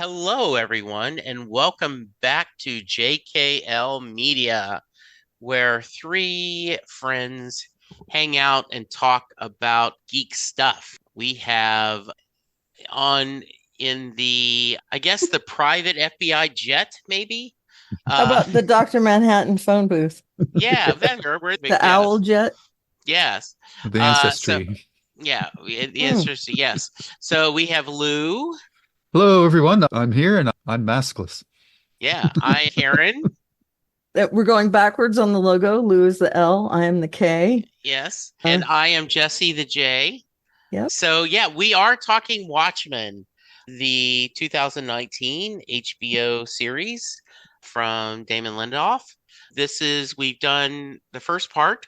Hello, everyone, and welcome back to JKL Media, where three friends hang out and talk about geek stuff. We have on in I guess, the private FBI jet, maybe? How Uh, about the Dr. Manhattan phone booth? yeah, we're big, The owl yes, jet? yes. The So, ancestry. yeah, the Hmm. answer is yes. So we have Lou. Hello, everyone. I'm here and I'm maskless. Yeah, I, Karen. We're going backwards on the logo. Lou is the L. I am the K. Yes. Uh, And I am Jesse the J. yep. So, yeah, we are talking Watchmen, the 2019 HBO series from Damon Lindelof. We've done the first part.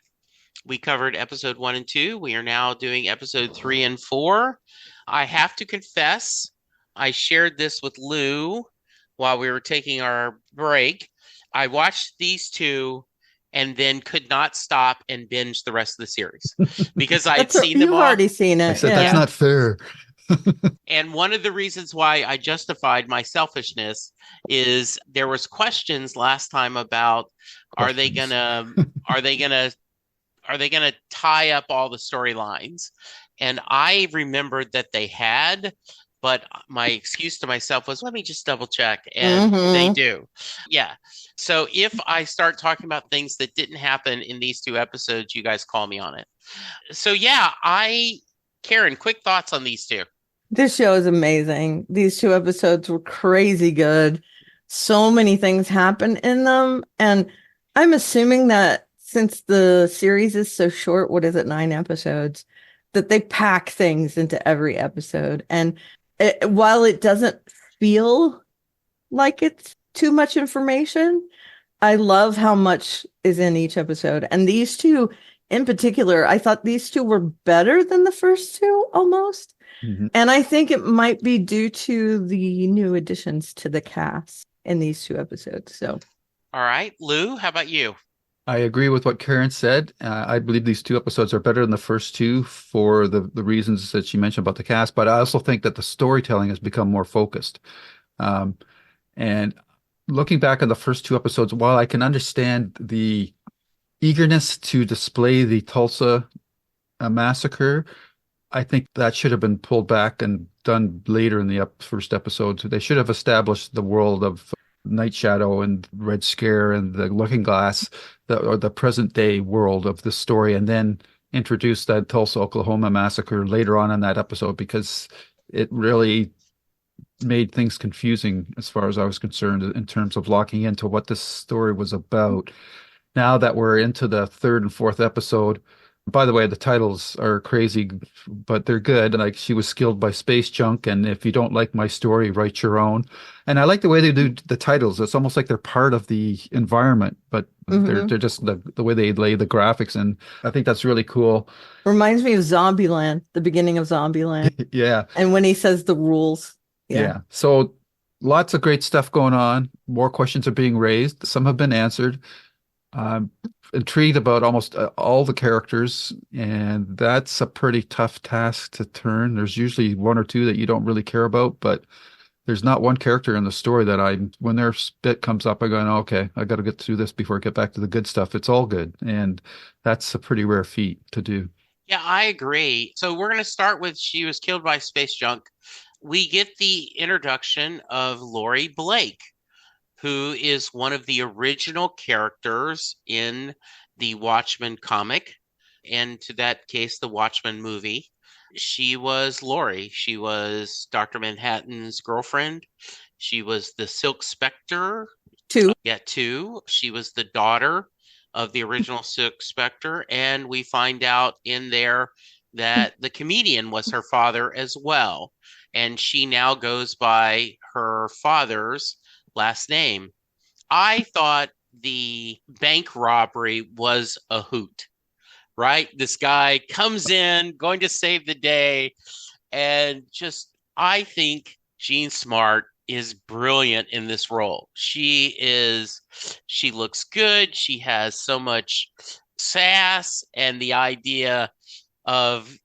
We covered episode 1 and 2. We are now doing episode 3 and 4. I have to confess, I shared this with Lou while we were taking our break. I watched these two and then could not stop and binge the rest of the series because I had seen them You've all. already seen I it. said that's Yeah. Yeah. not fair. And one of the reasons why I justified my selfishness is there was questions last time about are they Questions. gonna are they gonna are they gonna tie up all the storylines? And I remembered that they had, but my excuse to myself was let me just double check. And they Mm-hmm. do. Yeah. So if I start talking about things that didn't happen in these two episodes, you guys call me on it. So yeah, Karen, quick thoughts on these two. This show is amazing. These two episodes were crazy good. So many things happen in them. And I'm assuming that since the series is so short, what is it, 9 episodes, that they pack things into every episode. And while it doesn't feel like it's too much information, I love how much is in each episode. And these two in particular, I thought these two were better than the first two almost. Mhm. And I think it might be due to the new additions to the cast in these two episodes. So, All right, Lou, how about you? I agree with what Karen said. I believe these two episodes are better than the first two for the reasons that she mentioned about the cast, but I also think that the storytelling has become more focused. Um, and looking back on the first two episodes, while I can understand the eagerness to display the Tulsa massacre, I think that should have been pulled back and done later in the first episode. They should have established the world of Night Shadow and Red Scare and the Looking Glass, or the present day world of the story, and then introduce that Tulsa, Oklahoma massacre later on in that episode because it really made things confusing as far as I was concerned in terms of locking into what this story was about. Now that we're into the third and fourth episode, by the way, the titles are crazy, but they're good. Like she was skilled by space junk, and if you don't like my story, write your own. And I like the way they do the titles. It's almost like they're part of the environment, but they're mhm. they're just the way they lay the graphics, and I think that's really cool. Reminds me of Zombieland, the beginning of Zombieland. Yeah, And when he says the rules. Yeah. yeah. So lots of great stuff going on. More questions are being raised. Some have been answered. I'm intrigued about almost all the characters, and that's a pretty tough task to turn. There's usually one or two that you don't really care about, but there's not one character in the story that when their bit comes up, I go, "Oh, okay, I got to get through this before I get back to the good stuff." It's all good, and that's a pretty rare feat to do. Yeah, I agree. So we're going to start with she was killed by space junk. We get the introduction of Laurie Blake, who is one of the original characters in the Watchmen comic, and to that case, the Watchmen movie. She was Laurie. She was Dr. Manhattan's girlfriend. She was the Silk Spectre. Two. Yeah, too. She was the daughter of the original Silk Spectre, and we find out in there that the comedian was her father as well. And she now goes by her father's last name. I thought the bank robbery was a hoot, right? This guy comes in, going to save the day, and just, I think Jean Smart is brilliant in this role. She looks good. She has so much sass, and the idea of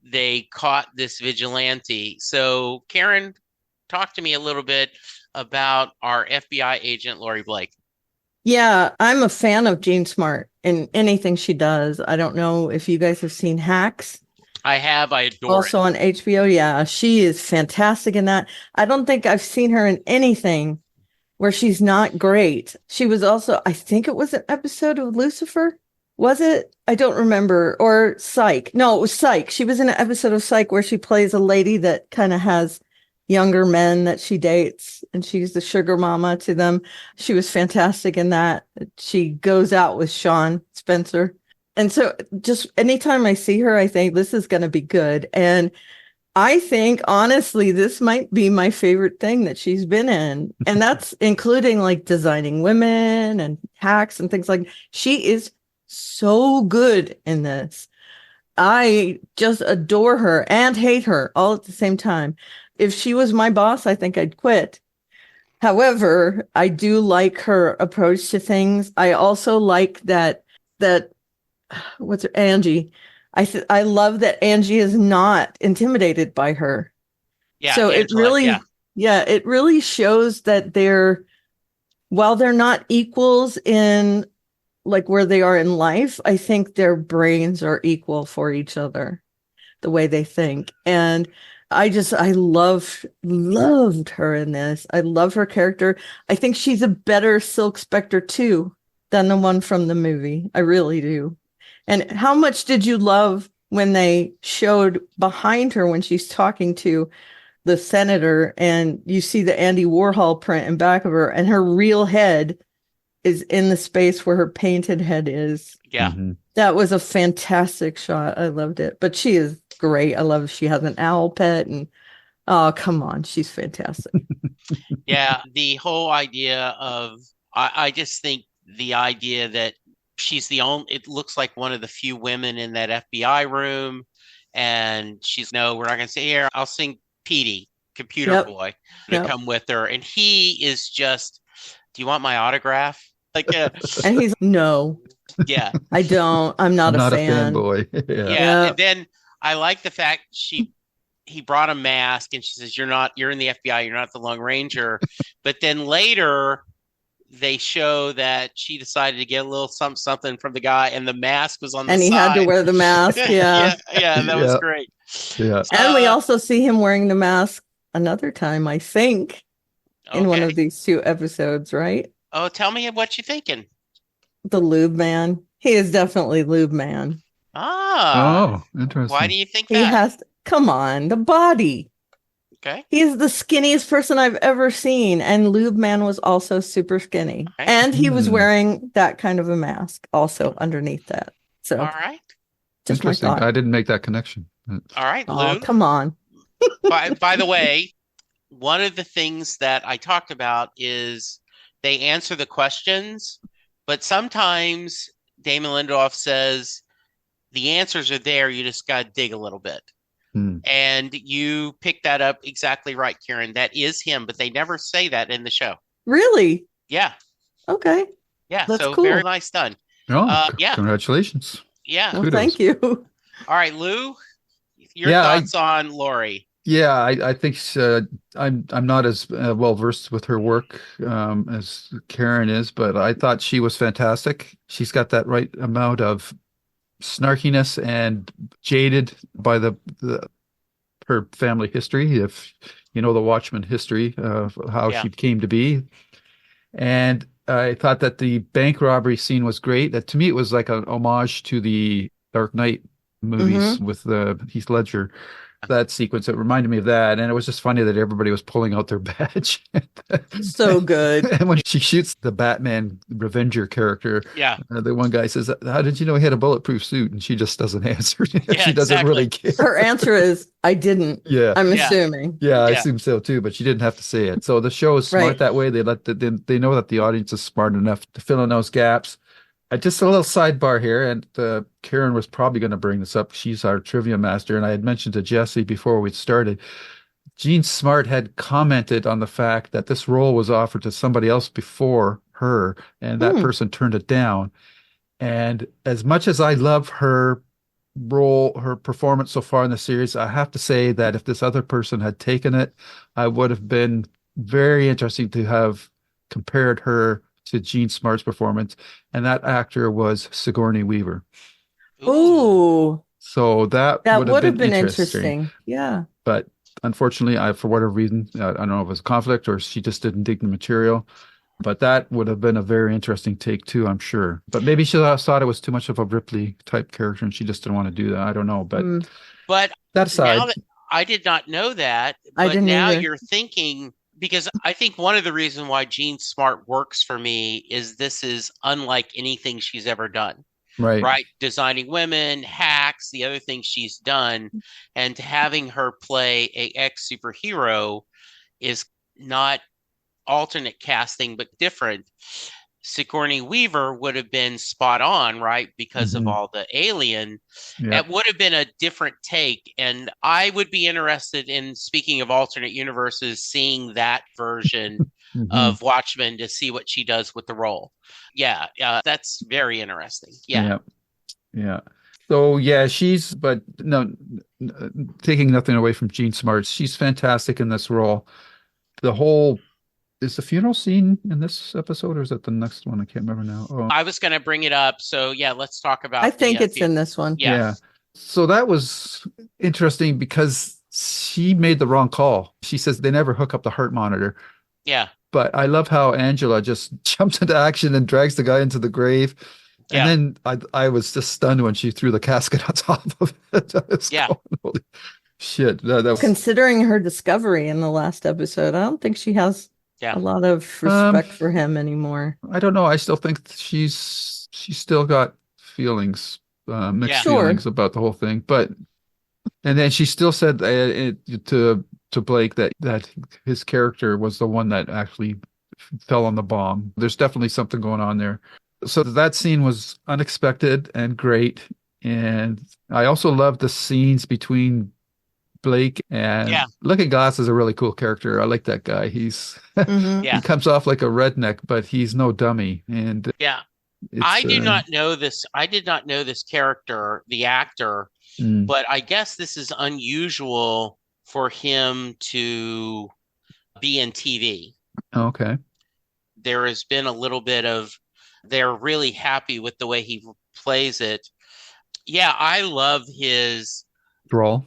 they caught this vigilante. So, Karen, talk to me a little bit about our FBI agent, Laurie Blake. Yeah, I'm a fan of Jean Smart in anything she does. I don't know if you guys have seen Hacks. I have. I adore Also it. on HBO. Yeah, she is fantastic in that. I don't think I've seen her in anything where she's not great. She was also, I think it was an episode of Lucifer. Was it? I don't remember. Or Psych. No, it was Psych. She was in an episode of Psych where she plays a lady that kind of has younger men that she dates, and she's the sugar mama to them. She was fantastic in that. She goes out with Sean Spencer. And so just anytime I see her, I think this is going to be good. And I think honestly, this might be my favorite thing that she's been in. And that's including like Designing Women and Hacks and things like she is so good in this. I just adore her and hate her all at the same time. If she was my boss, I think I'd quit. However, I do like her approach to things. I also like that what's her Angie. I love that Angie is not intimidated by her. Yeah, So it Angela, really, yeah. yeah, it really shows that while they're not equals in like where they are in life, I think their brains are equal for each other, the way they think. And I loved her in this. I love her character. I think she's a better Silk Spectre too than the one from the movie. I really do. And how much did you love when they showed behind her when she's talking to the senator and you see the Andy Warhol print in back of her and her real head is in the space where her painted head is? Yeah. Mm-hmm. That was a fantastic shot. I loved it. But she is great. I love she has an owl pet and oh, come on. She's fantastic. Yeah. The whole idea of, I just think the idea that she's the only, it looks like one of the few women in that FBI room. And she's, no, we're not going to say here. I'll sing Petey, computer Yep. boy, to Yep. come with her. And he is just, do you want my autograph? Like, And he's no, yeah. I don't. I'm not I'm a not fan. a fanboy. Yeah. Yeah. And then I like the fact he brought a mask and she says, you're in the FBI, you're not the Lone Ranger. But then later they show that she decided to get a little something from the guy and the mask was on the And he side. had to wear the mask. Yeah. Yeah, that was Yeah. great. Yeah. And we also see him wearing the mask another time, I think, in one Okay. of these 2 episodes, right? Oh, tell me what you're thinking. The lube man. He is definitely lube man. Ah, Oh, interesting. why do you think He that? has come on, the body. Okay. He is the skinniest person I've ever seen. And Lube Man was also super skinny. Okay. And he was Hmm. wearing that kind of a mask also underneath that. So All right. just my Interesting. thought. I didn't make that connection. All right, Oh, Lou. come on. By the way, one of the things that I talked about is they answer the questions, but sometimes Damon Lindelof says the answers are there. You just got to dig a little bit. Hmm. And you picked that up exactly right, Karen. That is him, but they never say that in the show. Really? Yeah. Okay. Yeah. That's So cool. very nice done. Oh, Yeah. congratulations. Yeah. Well, Kudos. thank you. All right, Lou, your Yeah, thoughts on Laurie? Yeah, I think I'm not as well versed with her work as Karen is, but I thought she was fantastic. She's got that right amount of snarkiness and jaded by her family history, if you know the Watchmen history of how Yeah. she came to be. And I thought that the bank robbery scene was great. That to me, it was like an homage to the Dark Knight movies with the Heath Ledger. That sequence, it reminded me of that, and it was just funny that everybody was pulling out their badge. So good. And when she shoots the Batman Revenger character, Yeah. the one guy says, "How did you know he had a bulletproof suit?" And she just doesn't answer. Yeah, She doesn't really care. Her answer is, I didn't. Yeah, I'm Yeah. assuming. yeah, I Yeah. assume so too, but she didn't have to say it. So the show is smart Right. that way. They know that the audience is smart enough to fill in those gaps. Just a little sidebar here, and Karen was probably going to bring this up. She's our trivia master, and I had mentioned to Jesse before we started. Jean Smart had commented on the fact that this role was offered to somebody else before her, and that person turned it down. And as much as I love her role, her performance so far in the series, I have to say that if this other person had taken it, I would have been very interesting to have compared her to Jean Smart's performance, and that actor was Sigourney Weaver. Ooh. Ooh, So that that would have would have been been interesting. interesting. Yeah. But unfortunately, for whatever reason, I don't know if it was conflict or she just didn't dig the material. But that would have been a very interesting take too, I'm sure. But maybe she thought it was too much of a Ripley type character and she just didn't want to do that. I don't know. But Mm, But that now aside, that I did not know that, I but didn't now either. you're thinking, because I think one of the reasons why Jean Smart works for me is this is unlike anything she's ever done, right. right? Designing women, hacks, the other things she's done, and having her play a ex superhero is not alternate casting, but different. Sigourney Weaver would have been spot on, right? Because of Hmm. all the alien. Yeah. It would have been a different take. And I would be interested in, speaking of alternate universes, seeing that version Hmm. of Watchmen to see what she does with the role. Yeah, that's very interesting. Yeah. Yeah. Yeah. So yeah, but no, taking nothing away from Jean Smart, she's fantastic in this role. The whole Is the funeral scene in this episode or is it the next one? I can't remember now. Oh, I was going to bring it up. So, yeah, let's talk I about the think it's in this one. yeah. yeah. So that was interesting because she made the wrong call. She says they never hook up the heart monitor. Yeah. But I love how Angela just jumps into action and drags the guy into the grave. And Yeah. then I was just stunned when she threw the casket on top of it. I was Yeah. going, holy shit. That was Considering her discovery in the last episode, I don't think she has Yeah. a lot of respect for him anymore. I don't know. I still think she's still got feelings, mixed Yeah. Sure. feelings about the whole thing. But and then she still said to Blake that his character was the one that actually fell on the bomb. There's definitely something going on there. So that scene was unexpected and great. And I also love the scenes between Blake and Yeah. Looking Glass is a really cool character. I like that guy. Mhm. Yeah. He comes off like a redneck, but he's no dummy. And Yeah. I it's do not know this. I did not know this character, the actor, mm, but I guess this is unusual for him to be in TV. okay. There has been a little bit of, they're really happy with the way he plays it. Yeah, I love his, Drawl.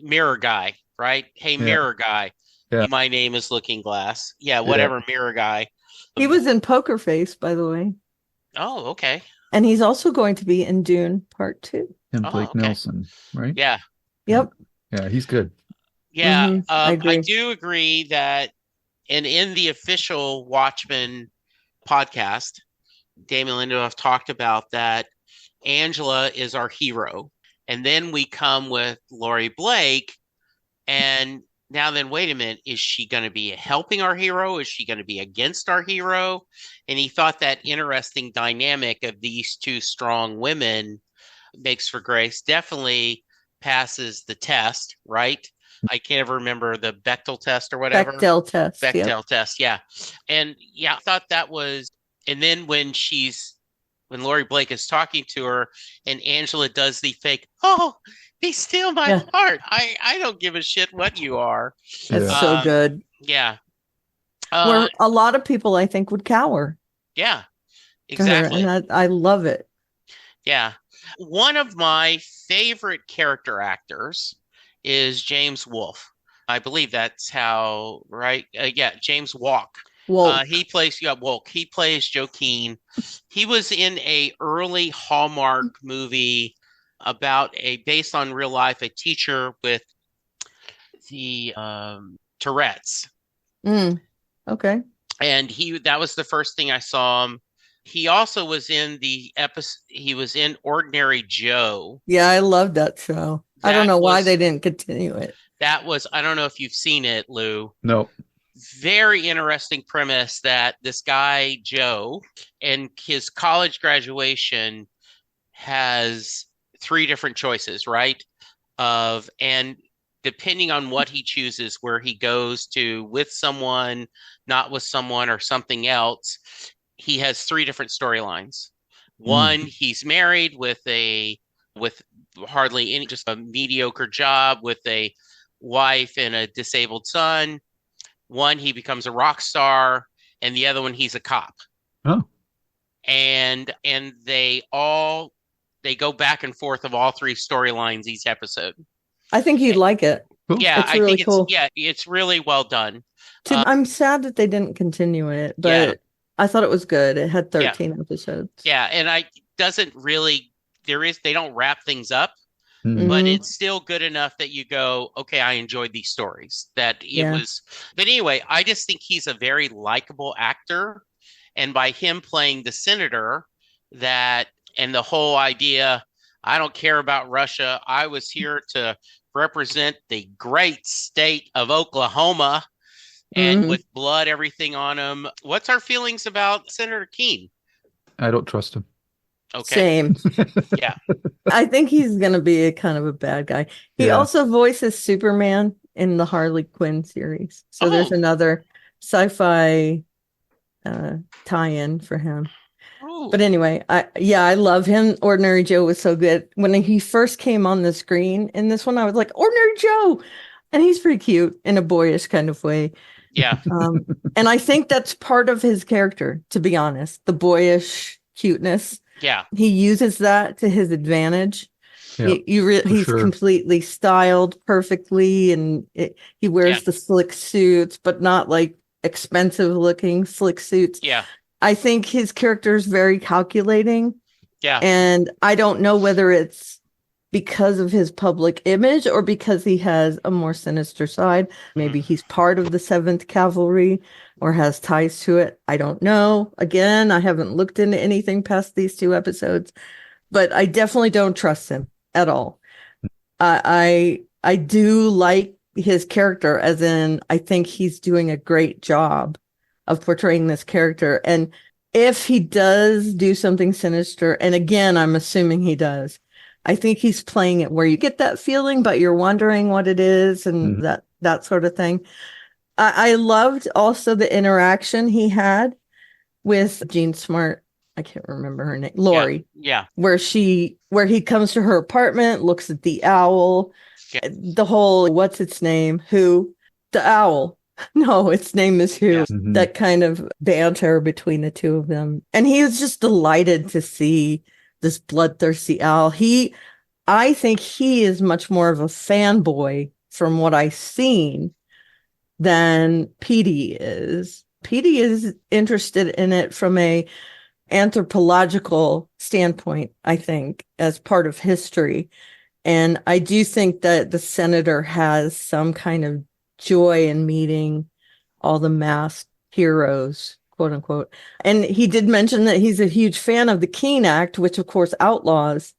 mirror guy, right? Hey, Yeah. mirror guy. Yeah. My name is Looking Glass. Yeah, Yeah. whatever, mirror guy. He was in Poker Face, by the way. Oh, okay. And he's also going to be in Dune Part 2. And Oh, Blake okay. Nelson, right? Yeah. Yep. Yeah, he's good. Yeah. I I agree. do agree that, and in the official Watchmen podcast, Damon Lindelof talked about that Angela is our hero. And then we come with Laurie Blake. And now then, wait a minute, is she going to be helping our hero? Is she going to be against our hero? And he thought that interesting dynamic of these two strong women makes for grace. Definitely passes the test, right? I can't ever remember the Bechtel test or whatever. Bechdel test. Yep. Bechdel test, yeah. And yeah, I thought that was, and then when Laurie Blake is talking to her and Angela does the fake, oh, be still my Yeah. heart. I don't give a shit what you are. That's Yeah. so good. Yeah. Where a lot of people, I think, would cower Yeah, to her. exactly. And I love it. Yeah. One of my favorite character actors is James Wolfe. I believe that's how, right? Yeah, James Walk. Well, He plays Wolk. He plays Joaquin. He was in a early Hallmark movie about based on real life, a teacher with the Tourette's. okay. And that was the first thing I saw him. He also was in the episode. He was in Ordinary Joe. Yeah, I love that show. I don't know why they didn't continue it. That was, I don't know if you've seen it, Lou. No. Very interesting premise that this guy, Joe, and his college graduation has 3 different choices, right? And depending on what he chooses, where he goes to with someone, not with someone, or something else, he has 3 different storylines. One, he's married with a with hardly any, just a mediocre job with a wife and a disabled son. One, he becomes a rock star, and the other one, he's a cop. Oh, And they go back and forth of all three storylines each episode. I think you'd like it. cool. Yeah, It's I really think cool. it's really well done. I'm sad that they didn't continue it, but Yeah. I thought it was good. It had Yeah. 13 episodes. Yeah, and they don't wrap things up, Mhm. but Mhm. it's still good enough that you go, okay, I enjoyed these stories. That it Yeah. was, but anyway, I just think he's a very likable actor, and by him playing the senator, that and the whole idea, I don't care about Russia. I was here to represent the great state of Oklahoma, and Mhm. with blood, everything on him. What's our feelings about Senator Keene? I don't trust him. Okay. Same. Yeah. I think he's going to be a kind of a bad guy. He Yeah. also voices Superman in the Harley Quinn series. So there's Oh. another sci-fi tie-in for him. Oh. But anyway, I love him. Ordinary Joe was so good. When he first came on the screen in this one, I was like, Ordinary Joe. And he's pretty cute in a boyish kind of way. Yeah. And I think that's part of his character, to be honest, the boyish cuteness. Yeah. He uses that to his advantage. Yeah, He's sure. completely styled perfectly, and he wears Yeah. the slick suits, but not like expensive looking slick suits. Yeah. I think his character is very calculating. Yeah. And I don't know whether it's because of his public image or because he has a more sinister side. Maybe he's part of the 7th Cavalry or has ties to it. I don't know. Again, I haven't looked into anything past these 2 episodes, but I definitely don't trust him at all. I do like his character, as in I think he's doing a great job of portraying this character. And if he does do something sinister, and again, I'm assuming he does, I think he's playing it where you get that feeling, but you're wondering what it is and that sort of thing. I loved also the interaction he had with Jean Smart. I can't remember her name. Laurie. Yeah. Where he comes to her apartment, looks at the owl, the whole, what's its name? Who? The owl. No, its name is Who. Yes. That kind of banter between the two of them. And he was just delighted to see this bloodthirsty owl. I think he is much more of a fanboy from what I've seen than Petey is. Petey is interested in it from a anthropological standpoint, I think, as part of history. And I do think that the senator has some kind of joy in meeting all the masked heroes, quote unquote. And he did mention that he's a huge fan of the Keene Act, which of course outlaws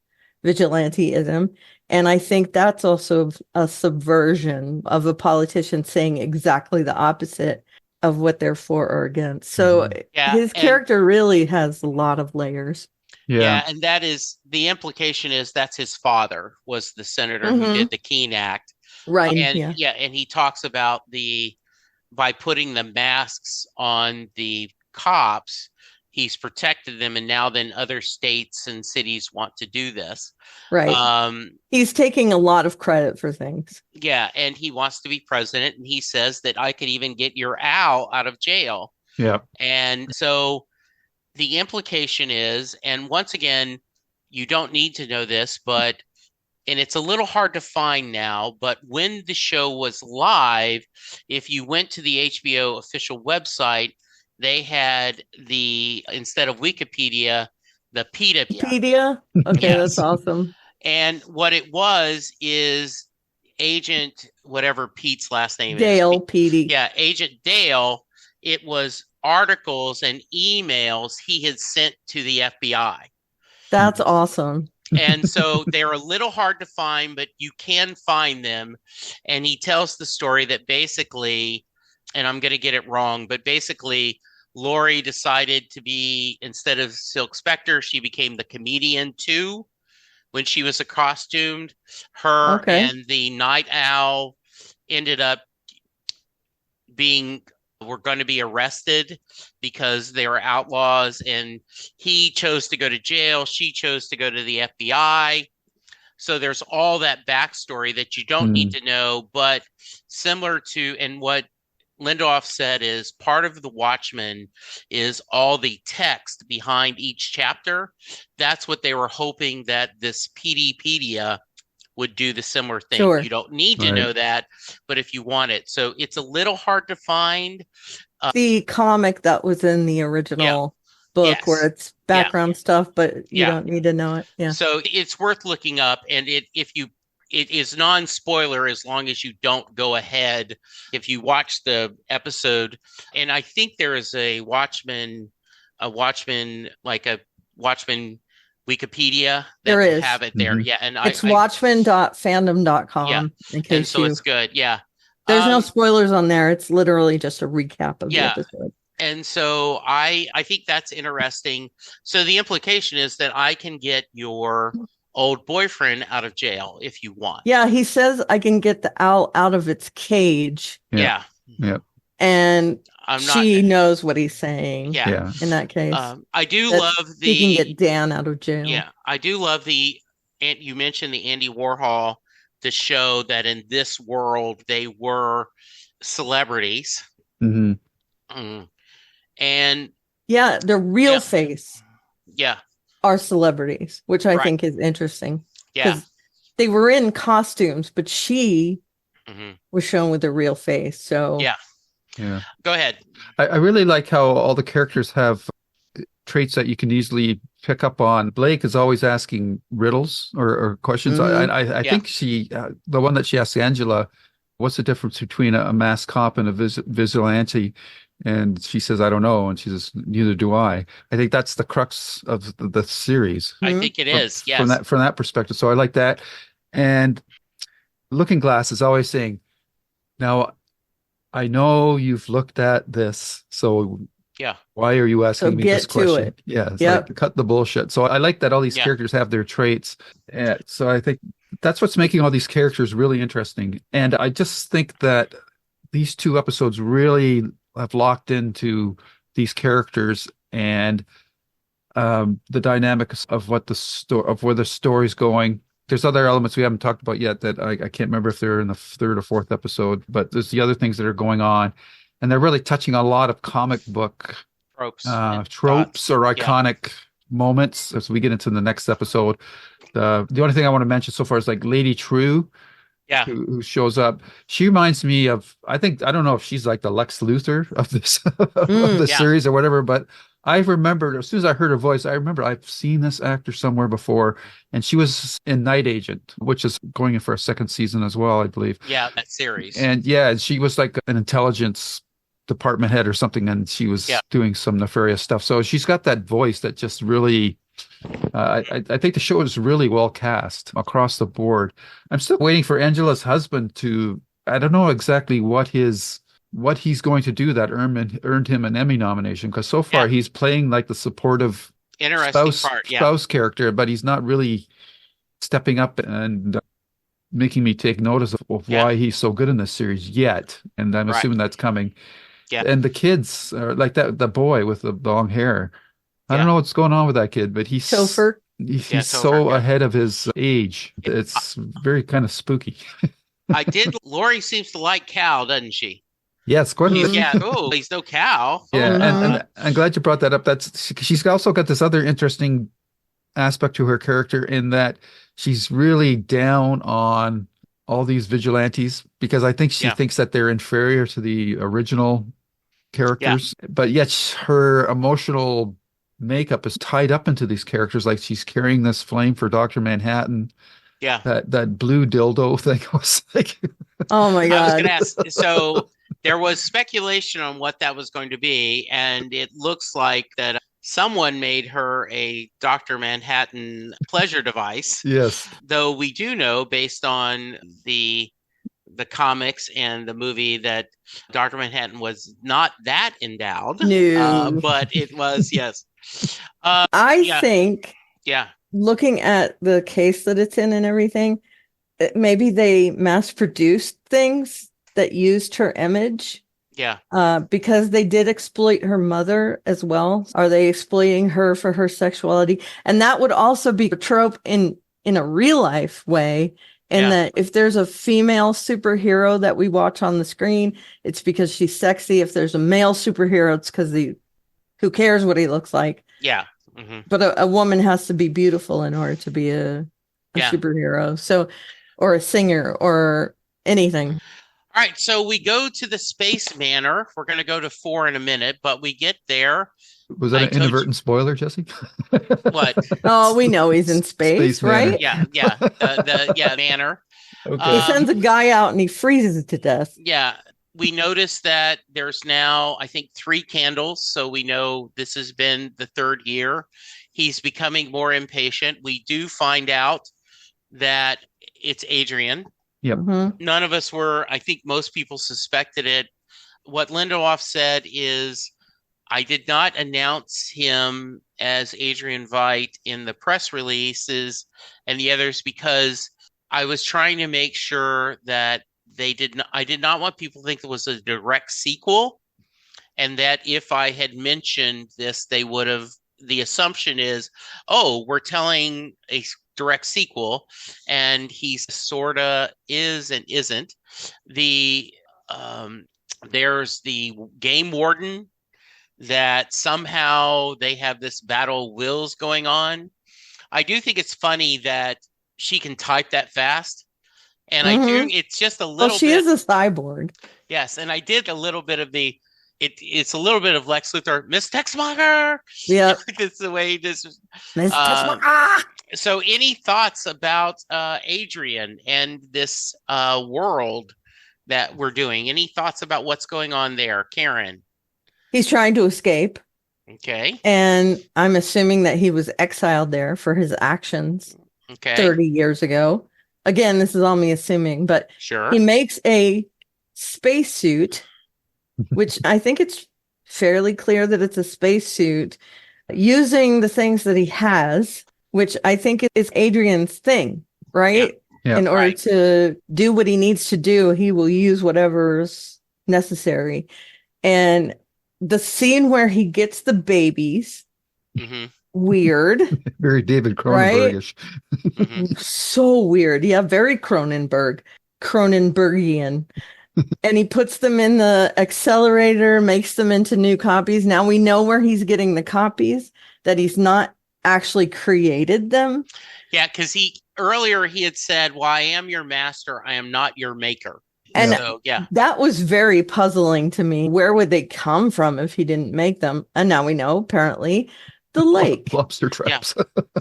vigilanteism. And I think that's also a subversion of a politician saying exactly the opposite of what they're for or against. So his character really has a lot of layers. Yeah, and that is the implication is that's his father was the senator who did the Keene Act. Right. And and he talks about by putting the masks on the cops, he's protected them, and now then other states and cities want to do this. Right. He's taking a lot of credit for things. Yeah, and he wants to be president, and he says that I could even get your owl out of jail. Yeah. And so the implication is, and once again, you don't need to know this, and it's a little hard to find now, but when the show was live, if you went to the HBO official website, they had instead of Wikipedia, the Pedia. Okay, Yes. That's awesome. And what it was is Agent, whatever Pete's last name Dale, is. Petey. Yeah, Agent Dale. It was articles and emails he had sent to the FBI. That's awesome. And so they're a little hard to find, but you can find them. And he tells the story that basically, and I'm going to get it wrong, but basically Laurie decided to be, instead of Silk Spectre, she became the comedian too. When she was costumed, her and the Night Owl ended up were going to be arrested because they were outlaws, and he chose to go to jail. She chose to go to the FBI. So there's all that backstory that you don't need to know, but similar to, and what Lindelof said is part of the Watchmen is all the text behind each chapter. That's what they were hoping that this PDpedia would do, the similar thing. Sure. You don't need to know that, but if you want it. So it's a little hard to find. The comic that was in the original book where it's background stuff, but you don't need to know it. Yeah. So it's worth looking up, and it is non-spoiler as long as you don't go ahead. If you watch the episode, and I think there is a Watchmen Wikipedia that will have it there. Yeah, and it's watchmen.fandom.com. Yeah, in case and so it's good. Yeah, there's no spoilers on there. It's literally just a recap of the episode. And so I think that's interesting. So the implication is that I can get your old boyfriend out of jail if you want. Yeah, he says I can get the owl out of its cage. Yeah. And she knows what he's saying. Yeah. In that case. I do love the... He can get Dan out of jail. Yeah. I do love and you mentioned the Andy Warhol to show that in this world they were celebrities. Mm-hmm. And their real face are celebrities, which I think is interesting. Yeah. They were in costumes, but she was shown with a real face. So Go ahead. I really like how all the characters have traits that you can easily pick up on. Blake is always asking riddles or questions. I think the one that she asked Angela, what's the difference between a masked cop and a vigilante? And she says, I don't know. And she says, neither do I. I think that's the crux of the series. I think it is, yes. From that perspective. So I like that. And Looking Glass is always saying, now, I know you've looked at this, so why are you asking me this question? Yeah, it's like, cut the bullshit. So I like that all these characters have their traits. So I think that's what's making all these characters really interesting. And I just think that these two episodes really have locked into these characters and the dynamics of what where the story's going. There's other elements we haven't talked about yet that I can't remember if they're in the third or fourth episode, but there's the other things that are going on, and they're really touching on a lot of comic book tropes or iconic moments as we get into the next episode. The only thing I want to mention so far is like Lady Trieu. Who shows up. She reminds me of, I don't know if she's like the Lex Luthor of this of the series or whatever, but I remember as soon as I heard her voice, I remember I've seen this actor somewhere before, and she was in Night Agent, which is going in for a second season as well, I believe. Yeah, that series. And she was like an intelligence department head or something, and she was doing some nefarious stuff. So she's got that voice that just really... I think the show is really well cast across the board. I'm still waiting for Angela's husband to... I don't know exactly what he's going to do that earned him an Emmy nomination, because so far he's playing like the supportive spouse character, but he's not really stepping up and making me take notice of why he's so good in this series yet. And I'm assuming that's coming. Yeah. And the kids are like the boy with the long hair. I don't know what's going on with that kid, but he's Topher. He's so ahead of his age. It's very kind of spooky. Laurie seems to like Cal, doesn't she? Yes, quite. He's no Cal. Yeah, and I'm glad you brought that up. She's also got this other interesting aspect to her character in that she's really down on all these vigilantes, because I think she thinks that they're inferior to the original characters, but yet her emotional makeup is tied up into these characters. Like she's carrying this flame for Dr. Manhattan. Yeah. That blue dildo thing was like, oh my God. I was going to ask. So there was speculation on what that was going to be. And it looks like that someone made her a Dr. Manhattan pleasure device. Yes. Though we do know, based on the comics and the movie, that Dr. Manhattan was not that endowed. No. But it was, yes. I think looking at the case that it's in and everything, maybe they mass produced things that used her image. Yeah. Because they did exploit her mother as well. Are they exploiting her for her sexuality? And that would also be a trope in in a real life way. And that if there's a female superhero that we watch on the screen, it's because she's sexy. If there's a male superhero, it's because who cares what he looks like? Yeah. But a woman has to be beautiful in order to be a superhero. So, or a singer or anything. All right. So we go to the Space Manor. We're going to go to 4 in a minute, but we get there. Was that an inadvertent spoiler, Jesse? What? Oh, we know he's in space right? Yeah. The manor. Okay. He sends a guy out and he freezes to death. Yeah. We notice that there's now, I think, 3 candles. So we know this has been the 3rd year. He's becoming more impatient. We do find out that it's Adrian. Yep. None of us were, I think most people suspected it. What Lindelof said is, I did not announce him as Adrian Veidt in the press releases and the others because I was trying to make sure that I did not want people to think it was a direct sequel, and that if I had mentioned this, they would have, the assumption is, oh, we're telling a direct sequel, and he sorta is and isn't. There's the game warden that somehow they have this battle of wills going on. I do think it's funny that she can type that fast. And I do, it's just a little she is a cyborg. Yes, and I did a little bit of it's a little bit of Lex Luthor, Miss Texmacher. Yeah. It's the way this is. Miss Texmacher. So any thoughts about Adrian and this world that we're doing? Any thoughts about what's going on there, Karen? He's trying to escape. Okay. And I'm assuming that he was exiled there for his actions 30 years ago. Again, this is all me assuming, but he makes a spacesuit, which I think it's fairly clear that it's a spacesuit, using the things that he has, which I think is Adrian's thing, right? Yeah. In order to do what he needs to do, he will use whatever's necessary. And the scene where he gets the babies, weird. Very David Cronenbergish. Right? So weird. Yeah, very Cronenbergian. And he puts them in the accelerator, makes them into new copies. Now we know where he's getting the copies, that he's not actually created them. Yeah, because earlier he had said, well, I am your master, I am not your maker. And so, that was very puzzling to me. Where would they come from if he didn't make them? And now we know, apparently, the lake. Lobster traps.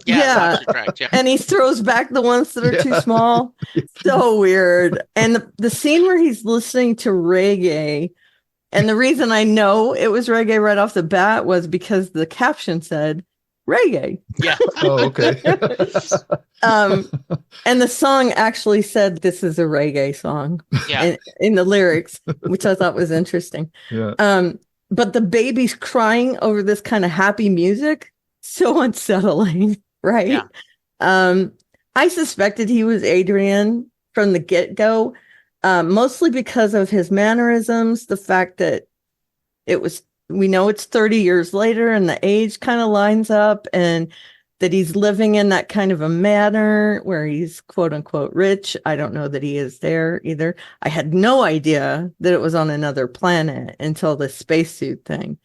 Lobster traps, And he throws back the ones that are too small. So weird. And the scene where he's listening to reggae, and the reason I know it was reggae right off the bat was because the caption said reggae. Yeah. Oh, okay. And the song actually said this is a reggae song in the lyrics, which I thought was interesting. Yeah. But the baby's crying over this kind of happy music, so unsettling, right? Yeah. I suspected he was Adrian from the get-go, mostly because of his mannerisms, the fact that we know it's 30 years later and the age kind of lines up, and that he's living in that kind of a manner where he's quote unquote rich. I don't know that he is there either. I had no idea that it was on another planet until the spacesuit thing.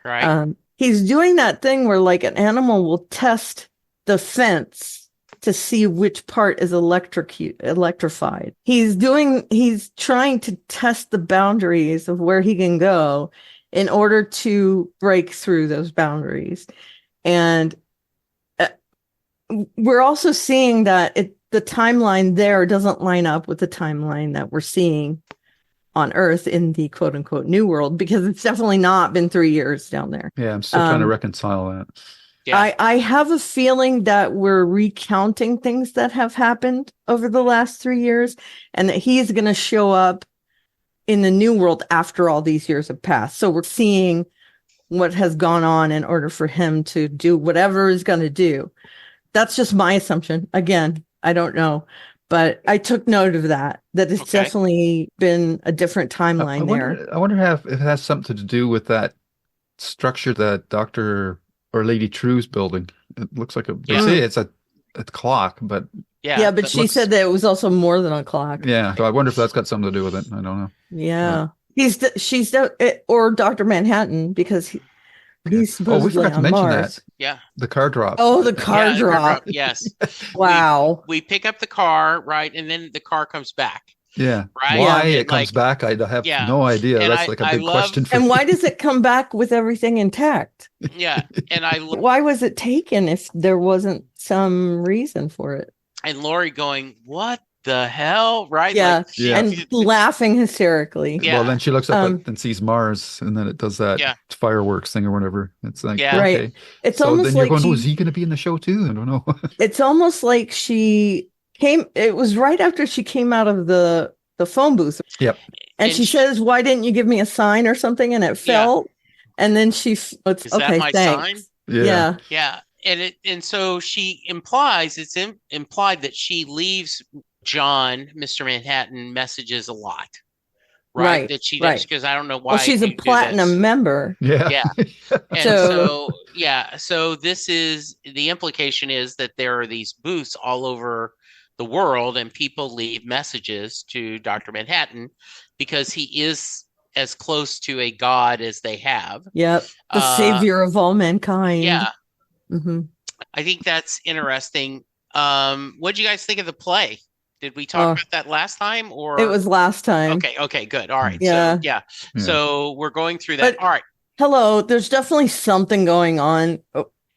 Right. He's doing that thing where like an animal will test the fence to see which part is electrified. He's trying to test the boundaries of where he can go in order to break through those boundaries. And we're also seeing that the timeline there doesn't line up with the timeline that we're seeing on Earth in the quote unquote new world, because it's definitely not been 3 years down there. Yeah, I'm still trying to reconcile that. Yeah. I have a feeling that we're recounting things that have happened over the last 3 years, and that he's going to show up in the new world after all these years have passed. So we're seeing what has gone on in order for him to do whatever he's going to do. That's just my assumption. Again, I don't know, but I took note of that it's definitely been a different timeline there. I wonder if it has something to do with that structure that Dr. or Lady Trieu's building. It looks like they say it's a clock, but Yeah, but she said that it was also more than a clock. Yeah, so I wonder if that's got something to do with it. I don't know. Yeah, or Dr. Manhattan, because he's supposedly we forgot to mention Mars. that. Yeah. The car drop. Oh, the car drop. Yes. Wow. We pick up the car, right, and then the car comes back. Yeah. Right. Why it comes back, I have no idea. And that's like a big question for me. And why does it come back with everything intact? Yeah. And why was it taken if there wasn't some reason for it? And Laurie going, what the hell? Right? Yeah. And laughing hysterically. Yeah. Well, then she looks up and sees Mars, and then it does that fireworks thing or whatever. It's like, right. Okay. It's so almost then you're like going, is he going to be in the show too? I don't know. It's almost like it was right after she came out of the phone booth. Yep. And she says, why didn't you give me a sign or something? And it fell. And then is that my sign? Yeah. Yeah. And so she implies, it's implied that she leaves John, Mr. Manhattan, messages a lot. Right. That she does, because I don't know why. Well, she's a platinum member. Yeah. Yeah. And so this is, the implication is that there are these booths all over the world, and people leave messages to Dr. Manhattan because he is as close to a god as they have. Yep. The savior of all mankind. Yeah. Mm-hmm. I think that's interesting. What did you guys think of the play? Did we talk about that last time, or it was last time? Okay, good. All right. Yeah. So we're going through that. All right. Hello, there's definitely something going on.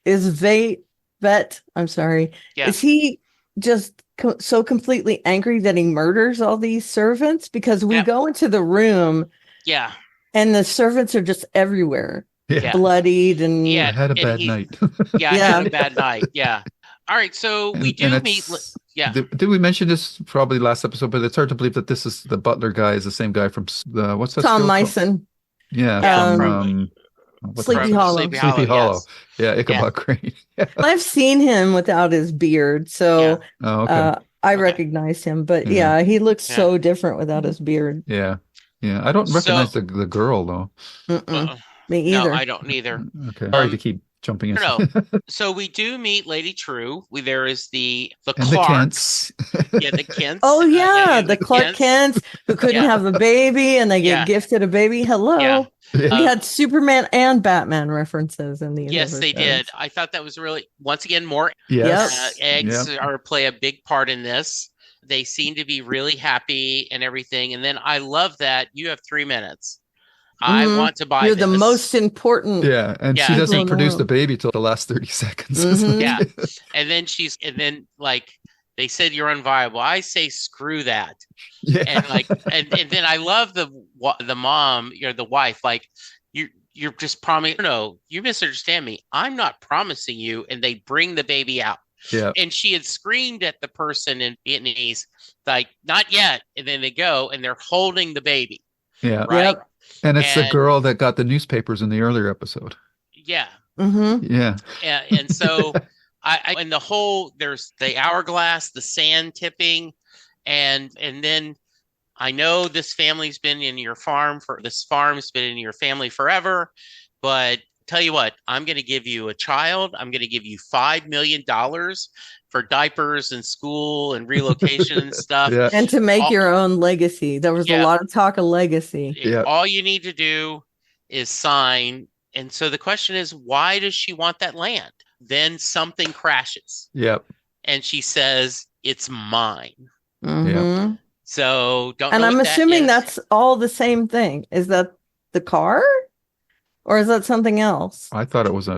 Is Vet, I'm sorry. Yeah. Is he just so completely angry that he murders all these servants? Because we go into the room. Yeah. And the servants are just everywhere. Yeah. Bloodied and I had a bad night. I had a bad night. Yeah. All right. So we do meet. Yeah. Did we mention this probably last episode? But it's hard to believe that this is the butler guy is the same guy from what's that? Tom Meissen. Yeah. From Sleepy Hollow. Sleepy Hollow. Yes. Yeah. Ichabod Crane. I've seen him without his beard, so I recognized him. But he looks so different without his beard. Yeah. Yeah. I don't recognize the girl though. Me either. No, I don't either. Okay. Sorry to keep jumping in. No. So we do meet Lady Trieu. There is the and Clarks. The Kents. The Kents. Oh yeah, the Clark Kents who couldn't have a baby, and they get gifted a baby. Hello. Yeah. We had Superman and Batman references in these. Yes, they did. I thought that was really, once again, more eggs play a big part in this. They seem to be really happy and everything. And then I love that you have 3 minutes. I want to buy You're the most important. Yeah. And she doesn't produce the baby till the last 30 seconds. Yeah. And then like, they said you're unviable. I say, screw that. Yeah. And then I love the mom, the wife, like, you're just promising. No, you misunderstand me. I'm not promising you. And they bring the baby out. Yeah. And she had screamed at the person in Vietnamese, like, not yet. And then they go and they're holding the baby. Yeah. Right. Yep. And it's the girl that got the newspapers in the earlier episode. Yeah. Mm-hmm. Yeah. And so and the whole, there's the hourglass, the sand tipping, and then I know this family's been in your farm's been in your family forever, but tell you what, I'm going to give you a child. I'm going to give you $5 million for diapers and school and relocation and stuff. Yeah. And to make your own legacy. There was a lot of talk of legacy. Yeah. All you need to do is sign. And so the question is, why does she want that land? Then something crashes. Yep. And she says, it's mine. Mm-hmm. Yep. So don't. And I'm assuming that's all the same thing. Is that the car? Or is that something else? I thought it was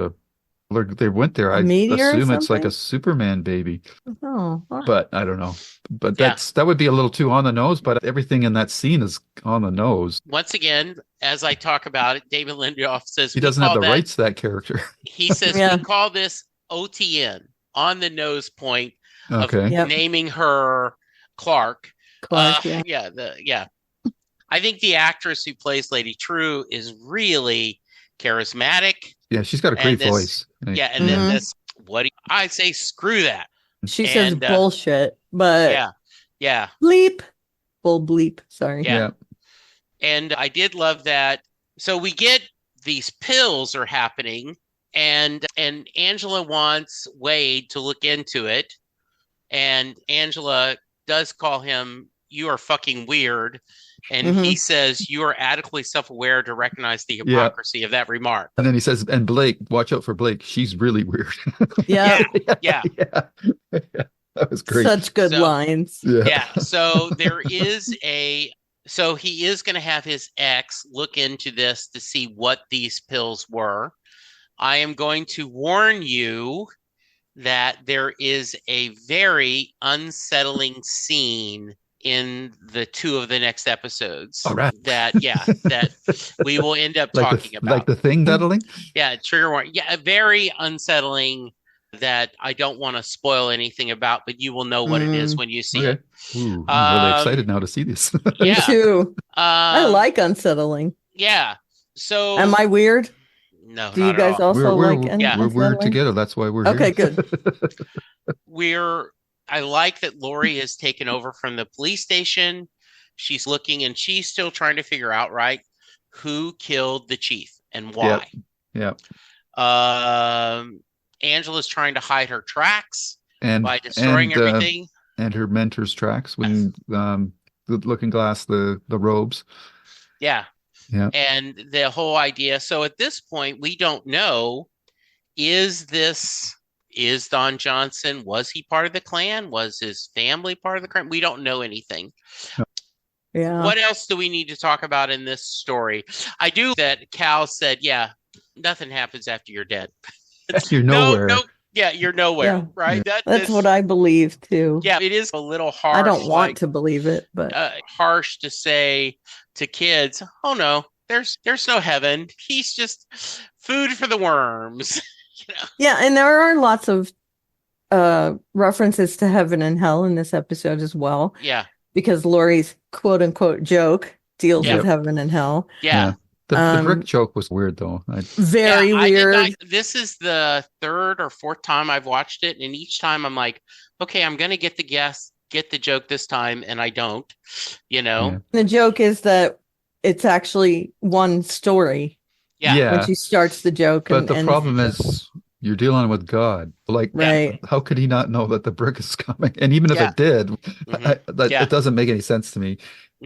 they went there. I assume it's like a Superman baby. Oh, but I don't know. But that would be a little too on the nose. But everything in that scene is on the nose. Once again, as I talk about it, David Lindelof says he doesn't have the rights to that character. He says we call this OTN, on the nose point of naming her Clark. I think the actress who plays Lady Trieu is really charismatic. Yeah, she's got a great voice. Yeah, and then this, I say, screw that. She says bullshit, but bleep, bull bleep. Sorry. Yeah. And I did love that. So we get these pills are happening, and Angela wants Wade to look into it. And Angela does call him, "You are fucking weird." And he says, "You are adequately self-aware to reconize the Yeah. hypocrisy of that remark." And then he says, and Blake, watch out for Blake. She's really weird. Yeah. Yeah. Yeah. That was great. Such good So- lines. Yeah. So so he is going to have his ex look into this to see what these pills were. I am going to warn you that there is a very unsettling scene in the two of the next episodes. All right. That we will end up Like talking about. Like the thing meddling? Yeah, trigger warning. Yeah, very unsettling that I don't want to spoil anything about, but you will know what it is when you see it. Ooh, I'm really excited now to see this. Me Yeah. too. I like unsettling. Yeah. So Am I weird? No, Do you not at guys all. also like Yeah. We're weird unsettling? together. That's why we're Okay, here. good. I like that Laurie has taken over from the police station. She's looking and she's still trying to figure out, right, who killed the chief and why. Yeah. Angela's trying to hide her tracks And by destroying everything. And her mentor's tracks when the looking glass, the robes. Yeah. Yeah. And the whole idea. So at this point, we don't know, is Don Johnson, was he part of the Klan? Was his family part of the Klan? We don't know anything. Yeah. What else do we need to talk about in this story? I do that Cal said, yeah, nothing happens after you're dead. You're nowhere. Yeah, you're nowhere, Yeah. right? That's what I believe too. Yeah, it is a little harsh. I don't want to believe it, but harsh to say to kids, "Oh no, there's no heaven. He's just food for the worms." You know? Yeah, and there are lots of references to heaven and hell in this episode as well. Yeah, because Laurie's quote unquote joke deals with heaven and hell. Yeah. The brick joke was weird, though. Very weird. This is the third or fourth time I've watched it, and each time I'm like, okay, I'm gonna get the joke this time, and I don't. You know, the joke is that it's actually one story. Yeah. When she starts the joke, but the problem is you're dealing with God. Like, how could he not know that the brick is coming? And even if it did, it doesn't make any sense to me.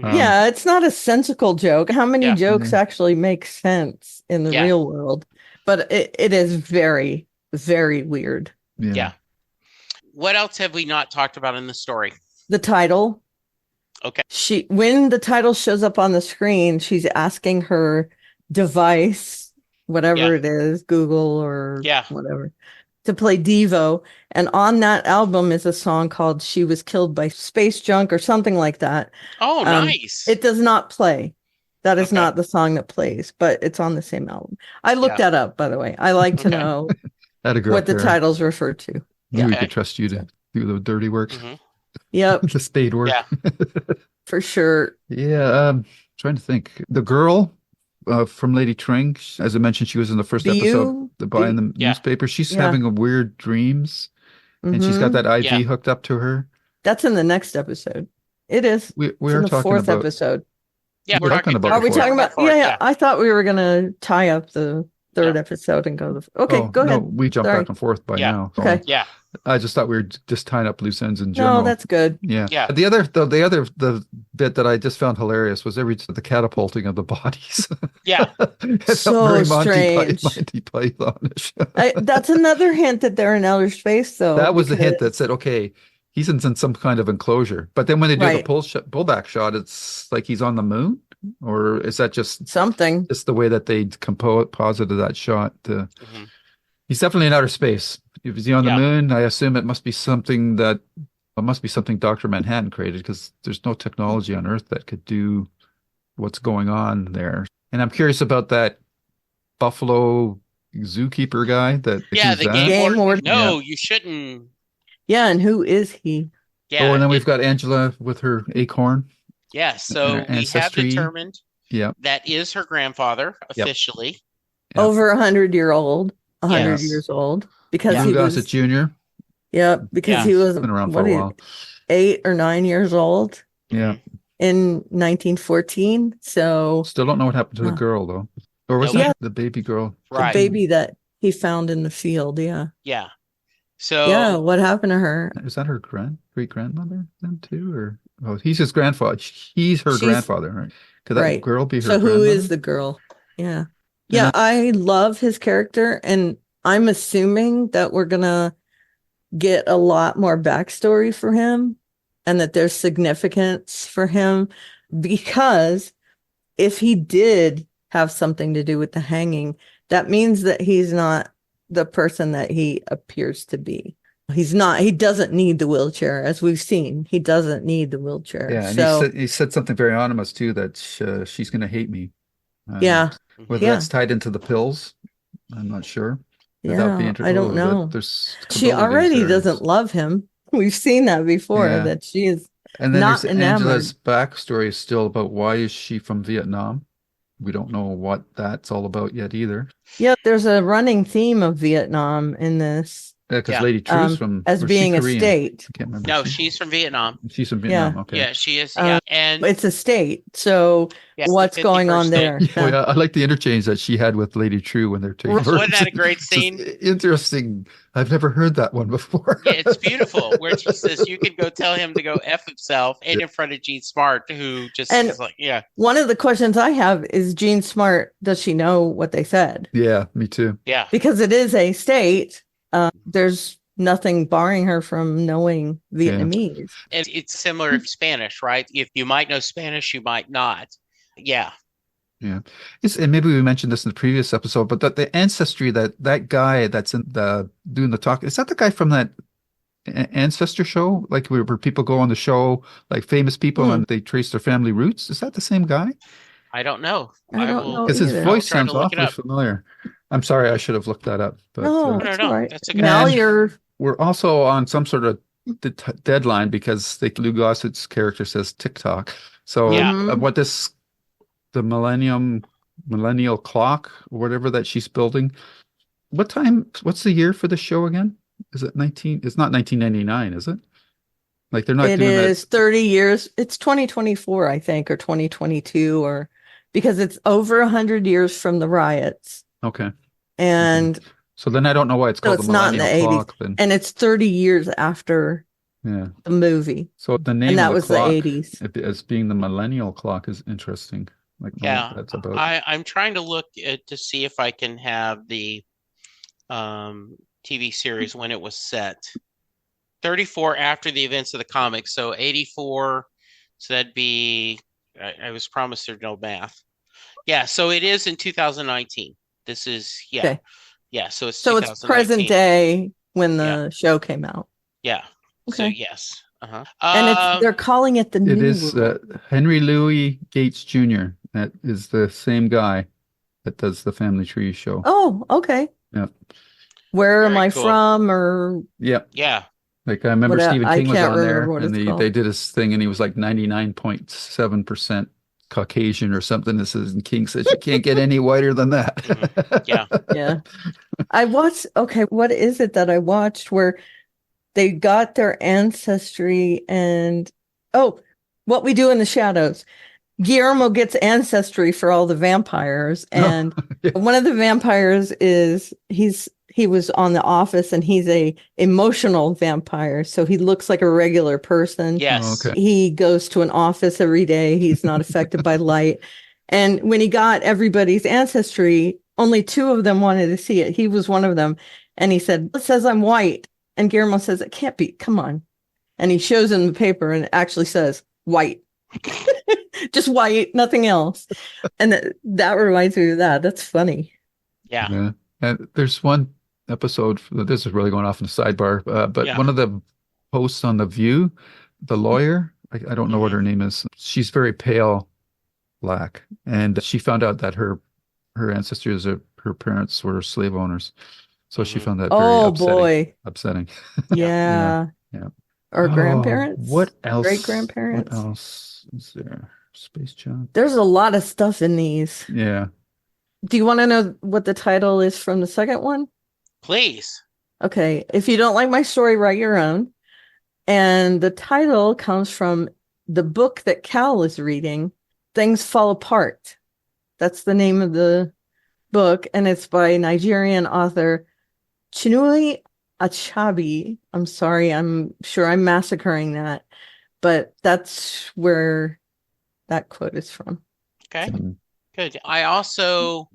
It's not a sensical joke. How many jokes actually make sense in the real world? But it is very, very weird. Yeah. What else have we not talked about in the story? The title. Okay. When the title shows up on the screen, she's asking her device, whatever it is, Google or whatever, to play Devo. And on that album is a song called She Was Killed by Space Junk or something like that. Oh, nice. It does not play. That is not the song that plays, but it's on the same album. I looked that up, by the way. I like to know what the titles refer to. We could trust you to do the dirty work. Yep. The spade work. Yeah. For sure. Yeah. Trying to think. The girl from Lady Trieu, as I mentioned, she was in the first episode buying the newspaper. She's having weird dreams, and she's got that IV hooked up to her. That's in the next episode. It is. We are the talking fourth about episode. Yeah, we're talking about. Are we talking about? Yeah. I thought we were gonna tie up the third episode and go. Okay, go ahead. No, we jumped back and forth by now. So. Okay. Yeah. I just thought we were just tying up loose ends in general. No, that's good. Yeah. The other bit that I just found hilarious was the catapulting of the bodies. Yeah. So strange. Monty Python-ish. That's another hint that they're in outer space, though. That was the hint that said, okay, he's in some kind of enclosure. But then when they do the pullback shot, it's like he's on the moon, or is that just something? It's the way that they posited that shot. He's definitely in outer space. If he's on the moon, I assume it must be something Dr. Manhattan created, because there's no technology on Earth that could do what's going on there. And I'm curious about that Buffalo zookeeper guy. The game warden. No, you shouldn't. Yeah, and who is he? Yeah. Oh, and then we've got Angela with her acorn. Yeah, so we have determined that is her grandfather officially. Yep. Over 100-year-old. 100 years old. Because he was a junior. Yeah, because he was been around for a while. 8 or 9 years old. Yeah. In 1914. So still don't know what happened to the girl, though. Or was that the baby girl? The baby that he found in the field, Yeah. Yeah, So what happened to her? Is that her great grandmother then too, or oh, he's his grandfather? He's her She's grandfather, right? Could that right. girl be her So who is grandmother? the girl? Yeah. And Yeah, I love his character, and I'm assuming that we're gonna get a lot more backstory for him and that there's significance for him because if he did have something to do with the hanging, that means that he's not the person that he appears to be. He's not, he doesn't need the wheelchair, as we've seen. He doesn't need the wheelchair. yeah, and So, he said something very ominous too that she's going to hate me. yeah, Whether mhm. yeah, that's tied into the pills, I'm not sure. But that would be yeah, I don't oh, that know. there's She possibilities already there. doesn't love him. We've seen that before, Yeah. that she is And then there's not Angela's enamored. backstory still about why is she from Vietnam. We don't know what that's all about yet either. Yeah, there's a running theme of Vietnam in this, Yeah, because Yeah. Lady Trieu's from, as or is she being a Korean? state. I can't remember. No, she's from Vietnam. She's from Yeah. Vietnam. Okay. Yeah, she is. Um, Yeah. And it's a state. So yeah, it's the what's going 51st on state. there? Yeah, oh, Yeah. yeah, I like the interchange that she had with Lady Trieu when they're taking Wasn't birds. that a great It's just scene? interesting. I've never heard that one before. Yeah, it's beautiful. Where she says you can go tell him to go F himself, and in front of Gene Smart, who just And is like, yeah, one of the questions I have is Jean Smart, does she know what they said? Yeah, me too. yeah. Because it is a state. There's nothing barring her from knowing Yeah. Vietnamese. And it's similar to Spanish, right? If you might know Spanish, you might not. Yeah. Yeah. And maybe we mentioned this in the previous episode, but the ancestry that guy that's in the doing the talk, is that the guy from that ancestor show? Like where people go on the show, like famous people and they trace their family roots? Is that the same guy? I don't know. I don't know Because his either. I will voice try to sounds look it awfully up. familiar. I'm sorry, I should have looked that up. But No, No, it's no, all right. that's a good Now And you're we're also on some sort of deadline because Lou Gossett's character says TikTok. So Yeah. Mhm. the millennial clock, or whatever that she's building. What's the year for the show again? Is it 19? It's not 1999, is it? Like they're not It doing is that. 30 years. It's 2024, I think, or 2022, or because it's over 100 years from the riots. Okay. And So then I don't know why it's so called the it's not in the millennial 80s. clock then. And it's 30 years after Yeah. the movie. So the And name of that the was the clock 80s. as being the millennial clock is interesting. Like what Yeah. that's about. I'm trying to look to see if I can have the TV series when it was set. 34 after the events of the comics. So 84. So that'd be, I was promised there's no math. Yeah. So it is in 2019. This is, yeah. Okay. Yeah. So it's So it's 2019. present day when Yeah. the show came out. Yeah. So Okay. yes. Uh-huh. And they're calling it the It new is world. Henry Louis Gates Jr. That is the same guy that does the Family Tree show. Oh, okay. Yeah. Where am Very I cool. from? Or Yeah. Yeah. Like I remember What Stephen I King was can't on there remember what and it's called. they did his thing and he was like 99.7% Caucasian or something. This is and King says you can't get any whiter than that. Mhm. Yeah. yeah. I watched, okay, what is it that I watched where they got their ancestry and What We Do in the Shadows. Guillermo gets ancestry for all the vampires, and Yeah. one of the vampires is he was on The Office, and he's a emotional vampire, so he looks like a regular person. Yes. Oh, okay. He goes to an office every day. He's not affected by light. And when he got everybody's ancestry, only two of them wanted to see it. He was one of them, and he said, "It says I'm white." And Guillermo says, "It can't be. Come on." And he shows him the paper, and it actually says white. Just white, nothing else. And that reminds me of that. That's funny. Yeah. Yeah. And there's one episode, this is really going off in a sidebar, but Yeah. one of the hosts on The View, the lawyer, I don't know what her name is. She's very pale black. And she found out that her ancestors, her parents were slave owners. So she found that very Oh upsetting. boy. Upsetting. Yeah. Yeah. Or Oh, grandparents. what else? Great grandparents. What else is there? Space Junk. There's a lot of stuff in these. Yeah. Do you want to know what the title is from the second one? Please. Okay. If you don't like my story, write your own. And the title comes from the book that Cal is reading, Things Fall Apart. That's the name of the book, and it's by Nigerian author Chinua Achabi. I'm sorry. I'm sure I'm massacring that, but that's where that quote is from. Okay, Mm. good.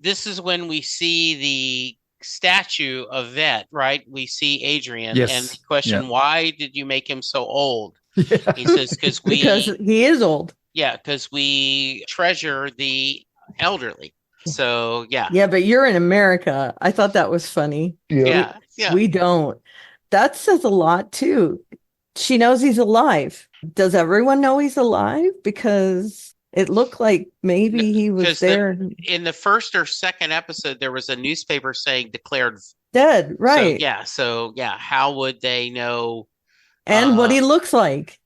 This is when we see the statue of Vet, right? We see Adrian and the Yes. question, Yeah. why did you make him so old? Yeah. He says, Because he is old. because we treasure the elderly. So, yeah. Yeah, but you're in America. I thought that was funny. Yeah. Yeah. We don't. That says a lot too. She knows he's alive. Does everyone know he's alive? Because it looked like maybe he was Because there in the first or second episode, there was a newspaper saying declared. dead, right? So yeah, how would they know? And what he looks like.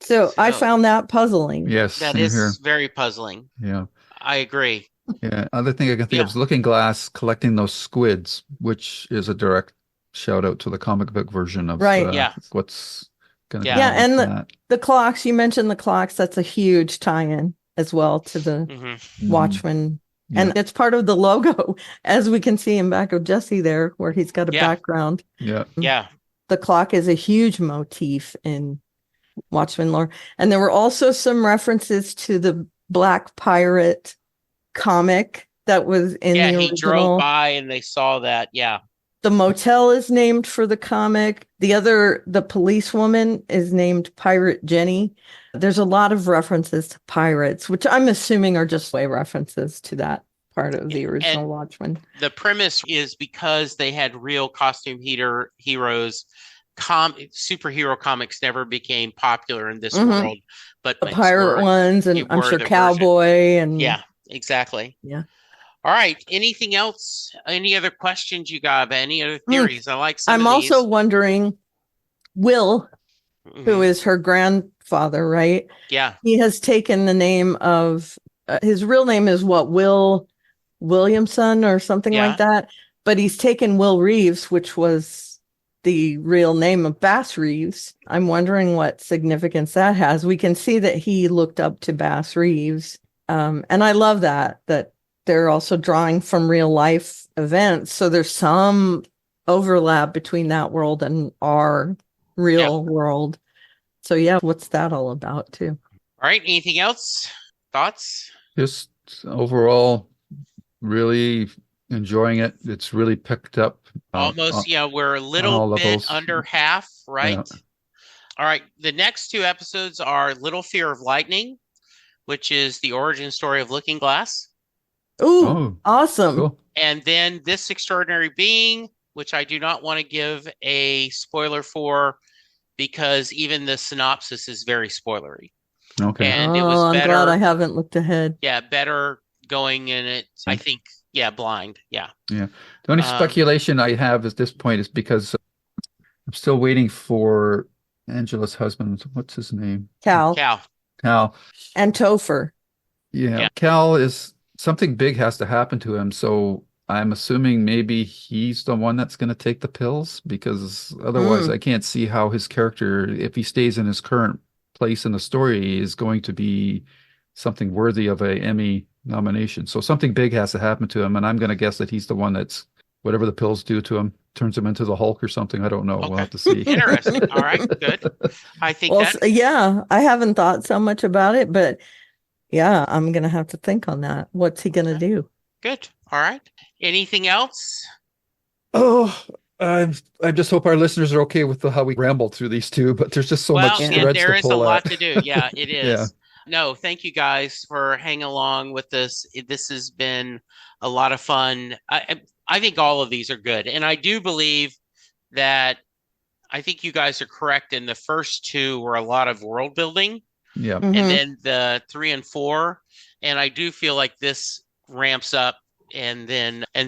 So I So found that puzzling. Yes. that Same is here. very puzzling. Yeah. I agree. Yeah. Other thing I can think Yeah. of is Looking Glass collecting those squids, which is a direct shout out to the comic book version of Right. Yeah. what's going to Yeah. go Yeah, on and with that. the clocks, you mentioned the clocks, that's a huge tie-in as well to the Mhm. Mhm. Watchmen. Yeah. And it's part of the logo, as we can see in back of Jesse there, where he's got a Yeah. background. Yeah. Yeah. The clock is a huge motif in Watchmen lore. And there were also some references to the Black Pirate comic that was in Yeah, the he drove original. by and they saw that. Yeah. The motel is named for the comic. The policewoman is named Pirate Jenny. There's a lot of references to pirates, which I'm assuming are just way references to that part of the original And Watchmen. the premise is because they had real costume heroes, superhero comics never became popular in this Mhm. world, but The pirate ones, and I'm were sure the version. Cowboy and Yeah, exactly. Yeah. All right. Anything else? Any other questions you got? Any other Hmm. theories? I like some I'm of also these. wondering, Will, who Mhm. is her grandfather, right? Yeah. He has taken the name of his real name is what, Will Williamson or something Yeah. like that. But he's taken Will Reeves, which was the real name of Bass Reeves. I'm wondering what significance that has. We can see that he looked up to Bass Reeves. And I love that they're also drawing from real life events. So there's some overlap between that world and our real world. So yeah, what's that all about too? All right. Anything else? Thoughts? Just overall, really enjoying it. It's really picked up. Almost, we're a all little bit levels. under half, right? Yeah. All right. The next two episodes are Little Fear of Lightning, which is the origin story of Looking Glass. Ooh, Oh, awesome. cool. And then This Extraordinary Being, which I do not want to give a spoiler for because even the synopsis is very spoilery. Okay. And it was I'm better. glad I haven't looked ahead. Yeah, better going in it. I think, blind. Yeah. Yeah. The only speculation I have at this point is because I'm still waiting for Angela's husband. What's his name? Cal Cal. and Topher. Yeah. Cal is something big has to happen to him. So I'm assuming maybe he's the one that's going to take the pills because otherwise I can't see how his character, if he stays in his current place in the story, is going to be something worthy of a Emmy nomination. So something big has to happen to him. And I'm going to guess that he's the one that's whatever the pills do to him turns him into the Hulk or something. I don't know. Okay. We'll have to see. Interesting. All right, good. I think I haven't thought so much about it, but yeah, I'm going to have to think on that. What's he going to do? Good. All right. Anything else? Oh, I just hope our listeners are okay with how we rambled through these two, but there's just so much threads there to is a pull lot at. to do. Yeah, it is. Yeah. No, thank you guys for hanging along with this. This has been a lot of fun. I think all of these are good. And I do believe that I think you guys are correct in the first two were a lot of world building. Yeah. Mhm. And then the 3 and 4. And I do feel like this ramps up and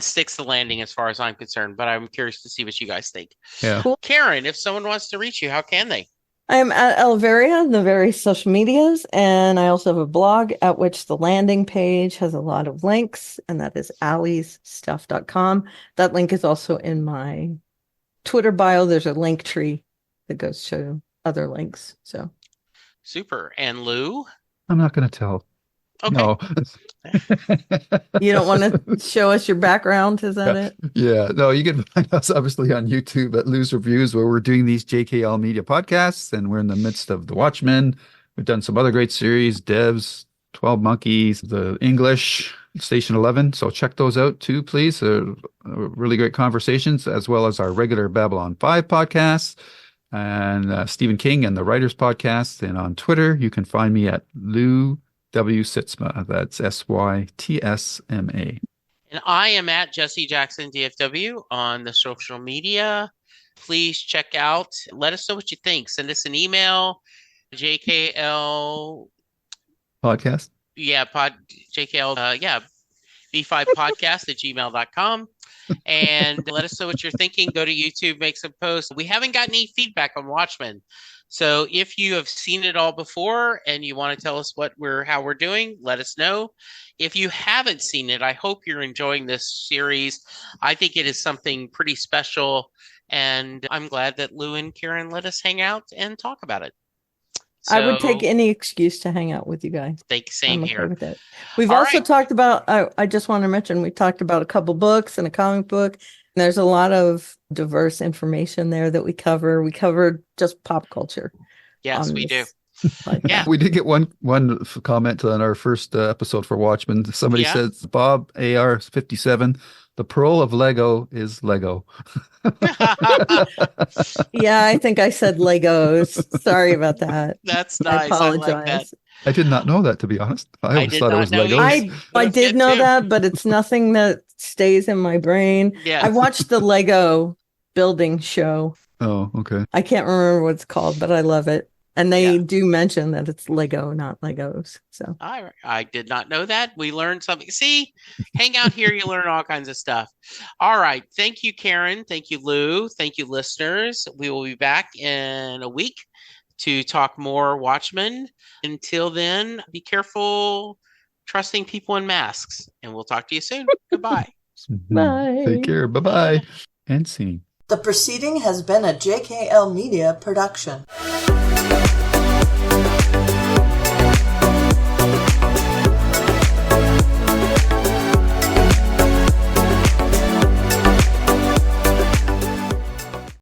sticks the landing as far as I'm concerned. But I'm curious to see what you guys think. Yeah. Cool. Karen, if someone wants to reach you, how can they? I am at Elveria on the various social medias, and I also have a blog at which the landing page has a lot of links, and that is alliesstuff.com. That link is also in my Twitter bio. There's a link tree that goes to other links. So Super. And Lou? I'm not going to tell. Okay. No. You don't want to show us your background? Is that it? Yeah. No, you can find us obviously on YouTube at Lou's Reviews, where we're doing these JKL media podcasts, and we're in the midst of The Watchmen. We've done some other great series, Devs, 12 Monkeys, The English, Station 11. So check those out too, please. Really great conversations, as well as our regular Babylon 5 podcasts and Stephen King and the Writers Podcast. And on Twitter, you can find me at Lou W. Sitzma. That's SYTSMA. And I am at Jesse Jackson DFW on the social media. Please check out. Let us know what you think. Send us an email. JKL Podcast. JKL B5 podcast at gmail.com. And let us know what you're thinking. Go to YouTube, make some posts. We haven't gotten any feedback on Watchmen. So if you have seen it all before and you want to tell us how we're doing, let us know. If you haven't seen it, I hope you're enjoying this series. I think it is something pretty special, and I'm glad that Lou and Karen let us hang out and talk about it. I would take any excuse to hang out with you guys. Same I'm here. okay with it. We've also talked about, I just want to mention, we talked about a couple books and a comic book. And there's a lot of diverse information there that we cover. We covered just pop culture. Yes, we do. Yeah, we did get one comment on our first episode for Watchmen. Somebody says, Bob AR57, the pearl of Lego is Lego. Yeah, I think I said Legos. Sorry about that. That's nice. I apologize. I like that. I did not know that, to be honest. I always thought it was Legos. I did know that, but it's nothing that stays in my brain. Yes. I watched the Lego building show. Oh, okay. I can't remember what it's called, but I love it. And they do mention that it's Lego, not Legos. So I did not know that. We learned something. See, hang out here. You learn all kinds of stuff. All right. Thank you, Karen. Thank you, Lou. Thank you, listeners. We will be back in a week to talk more Watchmen. Until then, be careful trusting people in masks. And we'll talk to you soon. Goodbye. Bye. Take care. Bye-bye. And scene. The proceeding has been a JKL Media production.